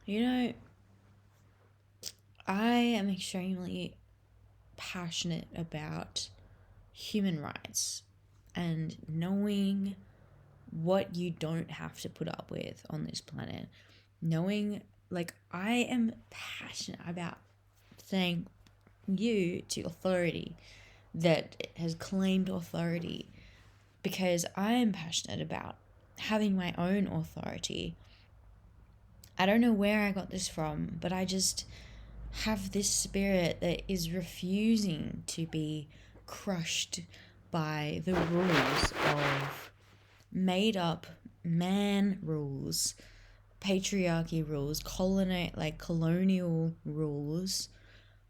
You know, I am extremely passionate about human rights and knowing what you don't have to put up with on this planet. Knowing, like, I am passionate about saying you to authority that has claimed authority, because I am passionate about having my own authority. I don't know where I got this from, but I just have this spirit that is refusing to be crushed by the rules of made up man rules, patriarchy rules, colonial rules,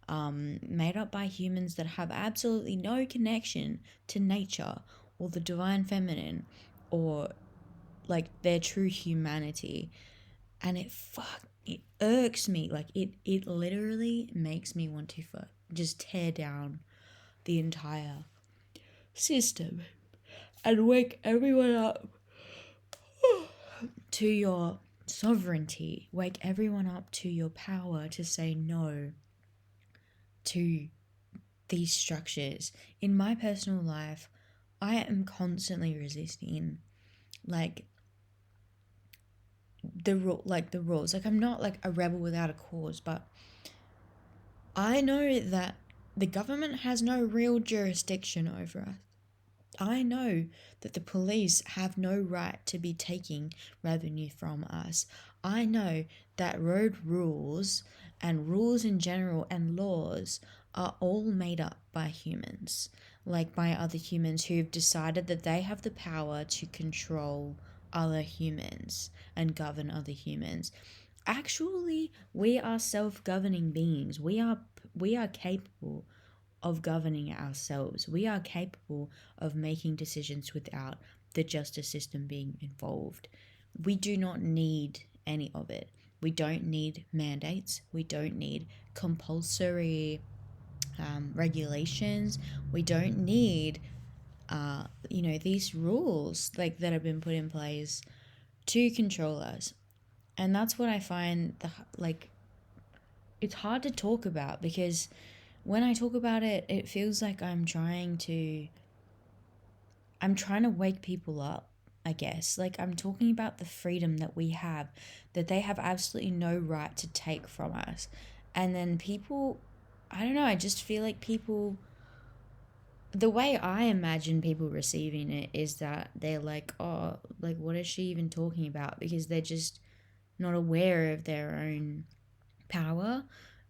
made up by humans that have absolutely no connection to nature or the divine feminine or like their true humanity. And it irks me. Like it literally makes me want to just tear down the entire system and wake everyone up to your sovereignty, wake everyone up to your power to say no to these structures. In my personal life, I am constantly resisting like the rules. Like, I'm not like a rebel without a cause, but I know that the government has no real jurisdiction over us. I know that the police have no right to be taking revenue from us. I know that road rules and rules in general and laws are all made up by humans, like by other humans who've decided that they have the power to control other humans and govern other humans. Actually, we are self-governing beings. We are capable of governing ourselves. We are capable of making decisions without the justice system being involved. We do not need any of it. We don't need mandates. We don't need compulsory regulations. We don't need, these rules like that have been put in place to control us. And that's what I find it's hard to talk about, because when I talk about it, it feels like I'm trying to wake people up, I guess. Like, I'm talking about the freedom that we have, that they have absolutely no right to take from us. And then people, I don't know, I just feel like people, the way I imagine people receiving it is that they're like, oh, like, what is she even talking about? Because they're just not aware of their own power.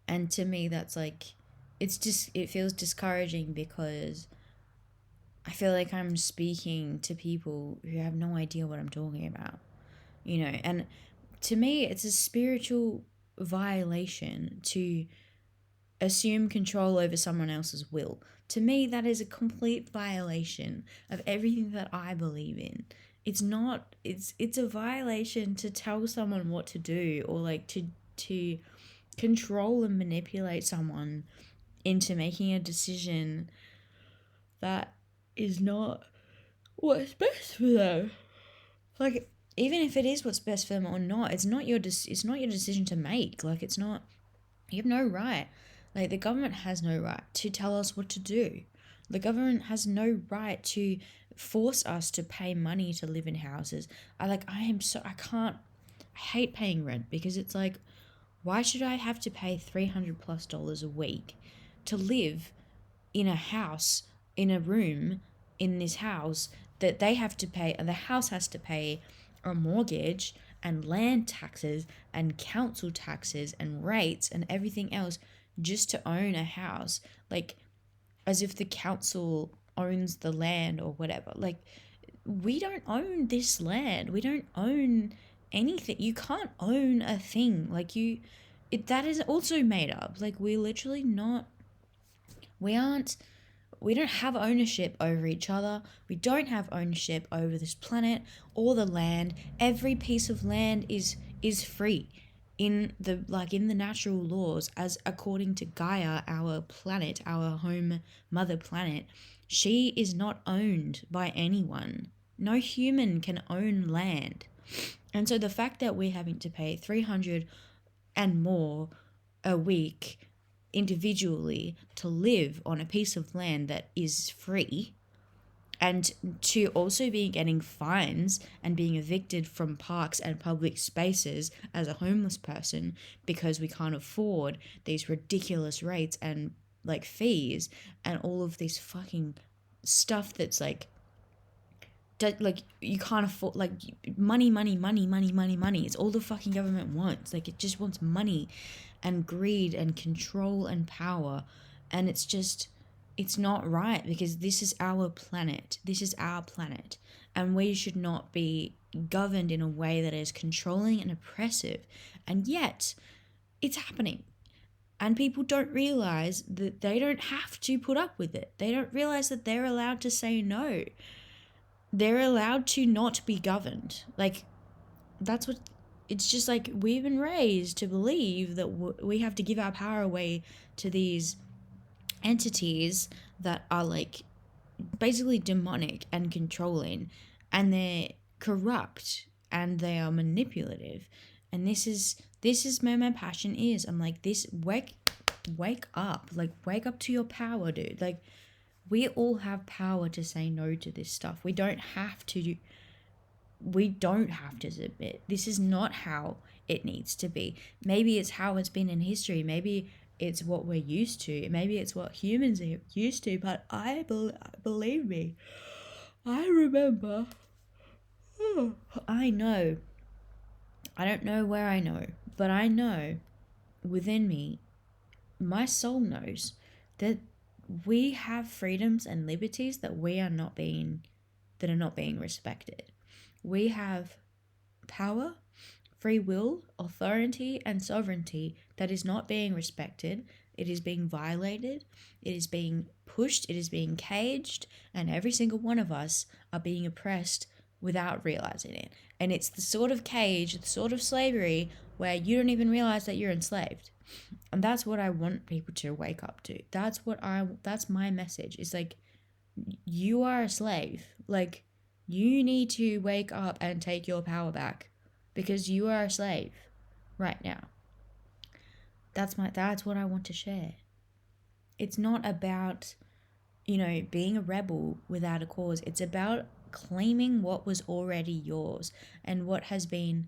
And to me, that's like, it feels discouraging, because I feel like I'm speaking to people who have no idea what I'm talking about, and to me, it's a spiritual violation to assume control over someone else's will. To me, that is a complete violation of everything that I believe in. It's not, it's a violation to tell someone what to do, or like to control and manipulate someone into making a decision that is not what's best for them. Like, even if it is what's best for them or not, it's not your decision to make. Like, it's not, you have no right. Like, the government has no right to tell us what to do. The government has no right to force us to pay money to live in houses. I hate paying rent, because it's like, why should I have to pay $300+ a week to live in a house, in a room, in this house that they have to pay, and the house has to pay a mortgage and land taxes and council taxes and rates and everything else just to own a house? Like, as if the council owns the land or whatever. Like, we don't own this land. We don't own anything. You can't own a thing. That is also made up. Like, we aren't, we don't have ownership over each other. We don't have ownership over this planet or the land. Every piece of land is free in the natural laws, as according to Gaia, our planet, our home mother planet. She is not owned by anyone. No human can own land. And so the fact that we're having to pay and more a week individually to live on a piece of land that is free, and to also be getting fines and being evicted from parks and public spaces as a homeless person because we can't afford these ridiculous rates and like fees and all of this fucking stuff that's like you can't afford, like, money, money, money, money, money, money. It's all the fucking government wants. Like, it just wants money and greed and control and power. And it's just, it's not right, because this is our planet. This is our planet. And we should not be governed in a way that is controlling and oppressive. And yet, it's happening. And people don't realize that they don't have to put up with it. They don't realize that they're allowed to say no. They're allowed to not be governed. Like, that's what, it's just like, we've been raised to believe that we have to give our power away to these entities that are like basically demonic and controlling, and they're corrupt and they are manipulative. And this is where my passion is. I'm like, this, wake up. Like, wake up to your power, dude. Like, we all have power to say no to this stuff. We don't have to submit. This is not how it needs to be. Maybe it's how it's been in history. Maybe it's what we're used to. Maybe it's what humans are used to. But believe me, I remember. I know. I don't know where I know, but I know within me, my soul knows that we have freedoms and liberties that are not being respected. We have power, free will, authority, and sovereignty that is not being respected. It is being violated. It is being pushed. It is being caged. And every single one of us are being oppressed without realizing it. And it's the sort of cage, the sort of slavery where you don't even realize that you're enslaved. And that's what I want people to wake up to. That's my message. It's like, you are a slave. Like, you need to wake up and take your power back, because you are a slave right now. That's what I want to share. It's not about, being a rebel without a cause. It's about claiming what was already yours and what has been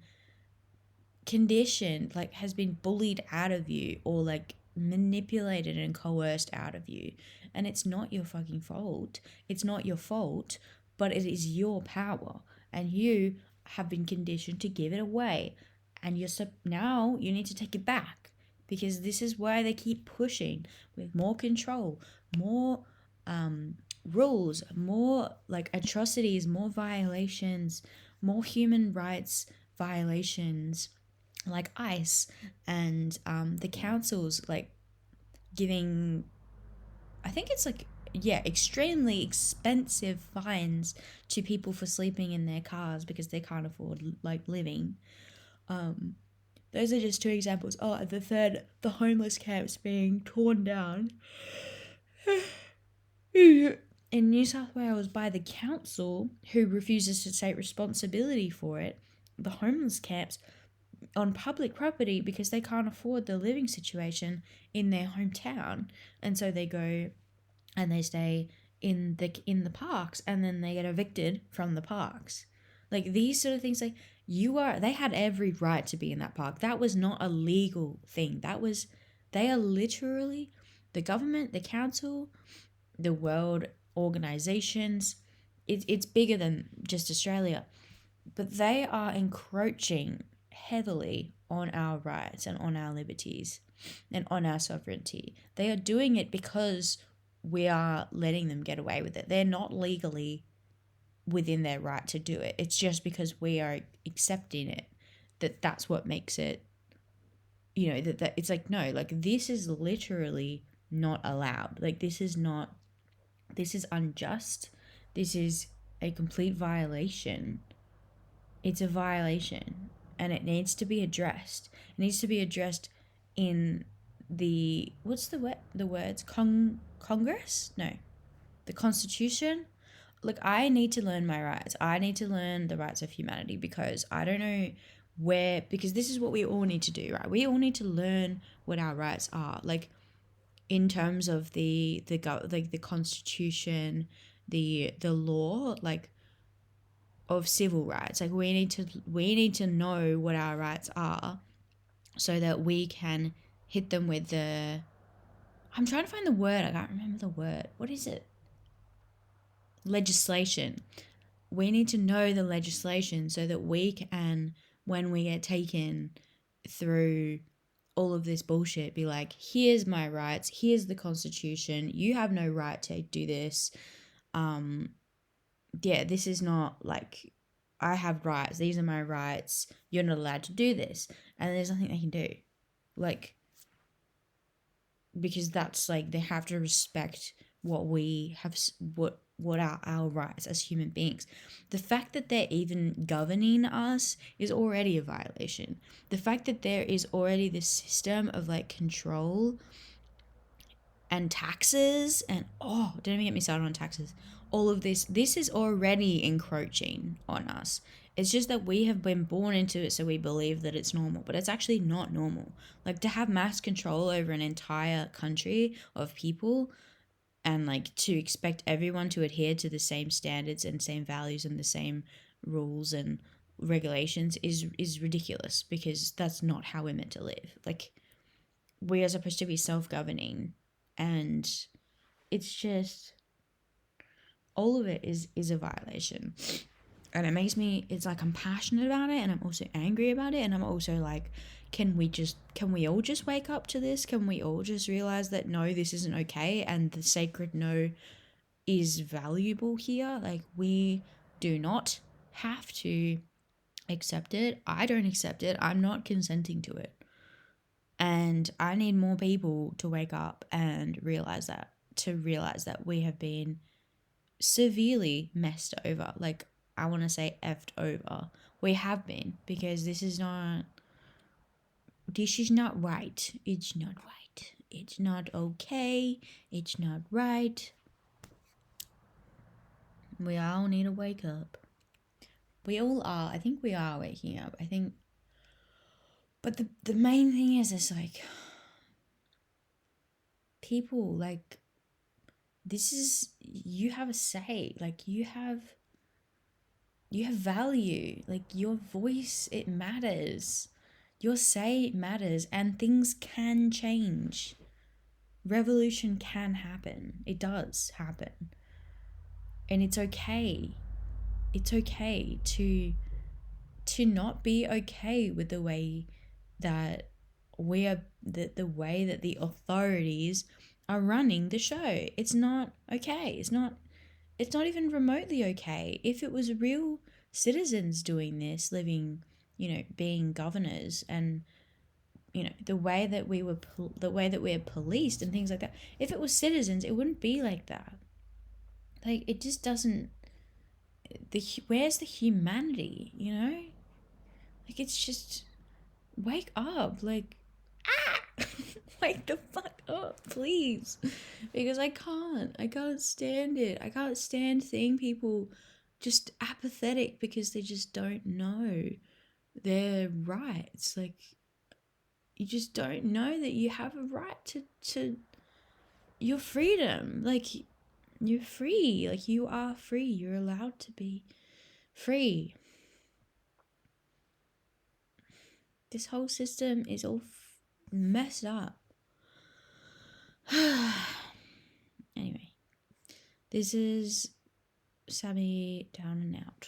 conditioned, like, has been bullied out of you, or like manipulated and coerced out of you. And it's not your fucking fault. It's not your fault, but it is your power, and you have been conditioned to give it away. And now you need to take it back, because this is why they keep pushing with more control, more rules, more like atrocities, more violations, more human rights violations, like ICE and the councils, like, giving, I think it's like, extremely expensive fines to people for sleeping in their cars because they can't afford, like, living. Those are just two examples. Oh, the third, the homeless camps being torn down in New South Wales by the council, who refuses to take responsibility for it. The homeless camps on public property, because they can't afford the living situation in their hometown, and so they go and they stay in the parks, and then they get evicted from the parks. Like, these sort of things, like, they had every right to be in that park. That was not a legal thing. They are literally, the government, the council, the world organizations, it's bigger than just Australia, but they are encroaching heavily on our rights and on our liberties and on our sovereignty. They are doing it because we are letting them get away with it. They're not legally within their right to do it. It's just because we are accepting it that's what makes it, that it's like, no, like, this is literally not allowed. Like, this is unjust. This is a complete violation. It's a violation, and it needs to be addressed. It needs to be addressed in the, what's the words? Congress? No. The Constitution? Look, I need to learn my rights. I need to learn the rights of humanity, because I don't know because this is what we all need to do, right? We all need to learn what our rights are, like in terms of like the constitution, the law, like of civil rights. Like we need to know what our rights are so that we can hit them with the, I'm trying to find the word, I can't remember the word. What is it? Legislation. We need to know the legislation so that we can, when we get taken through all of this bullshit, be like, here's my rights, here's the constitution, you have no right to do this. Yeah, this is not like, I have rights, these are my rights, you're not allowed to do this. And there's nothing they can do. Like, because that's like, they have to respect what we have, what are our rights as human beings. The fact that they're even governing us is already a violation. The fact that there is already this system of like control and taxes and, oh, don't even get me started on taxes. All of this is already encroaching on us. It's just that we have been born into it, so we believe that it's normal, but it's actually not normal. Like, to have mass control over an entire country of people and like to expect everyone to adhere to the same standards and same values and the same rules and regulations is ridiculous, because that's not how we're meant to live. Like, we are supposed to be self-governing, and it's just, all of it is a violation. And it makes me, it's like I'm passionate about it, and I'm also angry about it, and I'm also like, can we all just wake up to this? Can we all just realize that no, this isn't okay, and the sacred no is valuable here? Like, we do not have to accept it. I don't accept it. I'm not consenting to it. And I need more people to wake up and realize that, we have been severely messed over. Like, I want to say effed over. We have been, because this is not right. It's not right. It's not okay. It's not right. We all need to wake up. We all are. I think we are waking up. I think. But the main thing is, it's like, people, like, this is, you have a say. Like, you have value. Like, your voice, it matters. Your say matters, and things can change. Revolution can happen. It does happen. And it's okay. It's okay to not be okay with the way that the way that the authorities are running the show. It's not okay. It's not even remotely okay. If it was real citizens doing this, living, being governors, and the way that we were the way that we're policed and things like that, if it was citizens, it wouldn't be like that. Like, it just doesn't, where's the humanity, like, it's just, wake up, like, wake the fuck up, please, because I can't stand it. I can't stand seeing people just apathetic because they just don't know their rights. Like, you just don't know that you have a right to your freedom. Like, you're free. Like, you are free. You're allowed to be free. This whole system is all messed up. Anyway, this is Sammy down and out.